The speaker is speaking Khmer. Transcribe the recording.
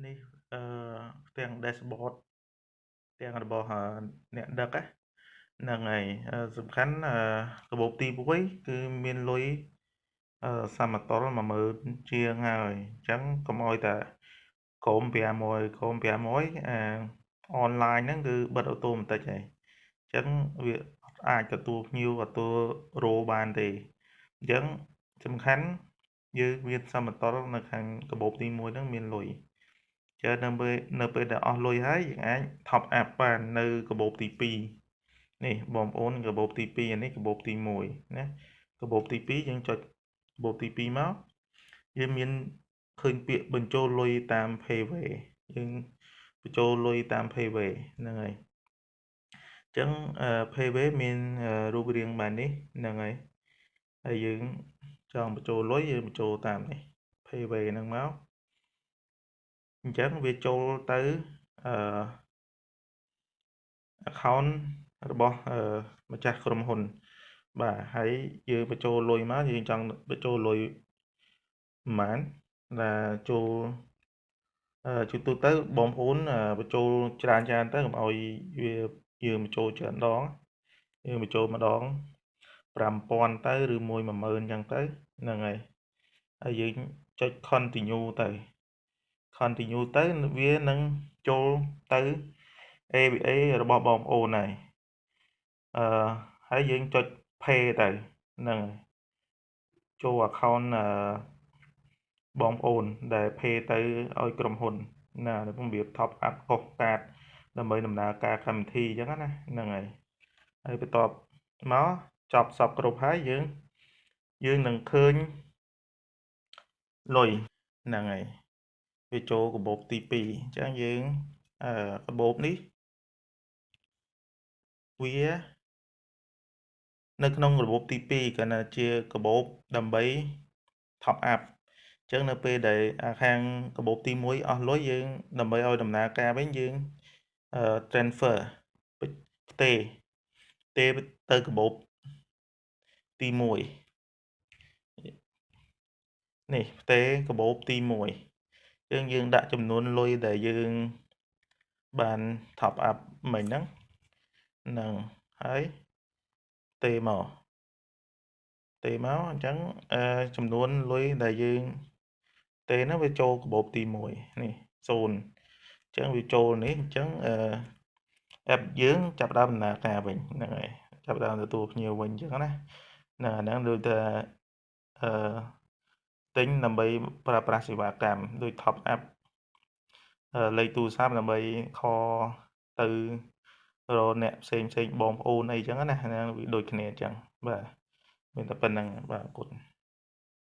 នេះទាំង dashboard ទាំងរបស់អ្នកដឹកហ្នឹងហើយសំខាន់កាបូបទី1គឺមានលុយសមតុល្យ10000ជាងហើយអញ្ចឹងកុំឲ្យតែក្រុម500អនឡាញហ្នឹងគឺបិទអូតូម៉ាទិកហើយអញ្ចឹងវាអាចទទួលភ្ញៀវទទួលរោបានទេអញ្ចឹងសំខាន់យើងមានសមតុល្យនៅខាងកាបូបទី1ហ្នឹងមានលុយចានៅពេលដែលអស់លុយហើយយើងអាច top up បាននៅកាបូបទី2នេះបងប្អូនកាបូបទី2នេះកាបូបទី1ណាកាបូបទី2យើងចុចកាបូបទី2មកយើងមានឃើញពាក្យបញ្ចូលលុយតាម Payway យើងបញ្ចូលលុយតាម Payway ហ្នឹងហើយអញ្ចឹងPayway មានរូបរាងបែបនេះហ្នឹងហើយយើងចង់បញ្ចូលលុយយើងបញ្ចូលតាមនេះ Payway ហ្នឹងមកអញ្ចឹងវាចូលទៅaccount របស់ម្ចាស់ក្រុមហ៊ុនបាទហើយយើងបញ្ចូលលុយមកយើងចង់បញ្ចូលលុយប្រហែលដែលចូលជាទូទៅបងប្អូនបញ្ចូលច្រើនទៅកុំឲ្យវាយើងបញ្ចូលច្រើនដងយើងបញ្ចូលម្ដង5000ទៅឬមួយ10000អញ្ចឹងទៅហ្នឹងហើយយើងចុច continue ទៅវានឹងចូលទៅ ABA របស់បងប្អូនហើយហើយយើងចុច pay ទៅហ្នឹងចូល account បងប្អូនដែល pay ទៅឲ្យក្រុមហ៊ុនណារបៀប top up កុសកាតដើម្បីដំណើរការកម្មវិធីអញ្ចឹងណាហ្នឹងហើយបន្ទាប់មកចប់សពគ្រប់ហើយយើងនឹងឃើញលុយហ្នឹងហើយវាចូលកាបូបទី2អញ្ចឹងយើងកាបូបនេះវានៅក្នុងរបបទី2ក៏ជាកាបូបដើម្បី top up អញ្ចឹងនៅពេលដែលខាងកាបូបទី1អស់លុយយើងដើម្បីឲ្យដំណើរការវិញយើងtransfer ផ្ទេទៅកាបូបទី1នេះផ្ទេកាបូបទី1អញ្ចឹងយើងដាក់ចំនួនលុយដែលយើងបាន top up មិញហ្នឹងហើយផ្ទេមកអញ្ចឹងចំនួនលុយដែលយើងផ្ទេហ្នឹងវាចូលកាបូបទី1នេះ0អញ្ចឹងវាចូលនេះអញ្ចឹងapp យើងចាប់ដើមដំណើរការវិញហ្នឹងហើយចាប់ដើមទទួលភ្ញៀវវិញអញ្ចឹងណាហ្នឹងដូចថាទិញដើម្បីប្រើប្រាស់សេវាកម្មដូច top up លេខទូរស័ព្ទដើម្បីខទៅរកអ្នកផ្សេងបងប្អូនអីចឹងណាវាដូចគ្នាអញ្ចឹងបាទមានតែប៉ុណ្្នឹងបាទអរគុណ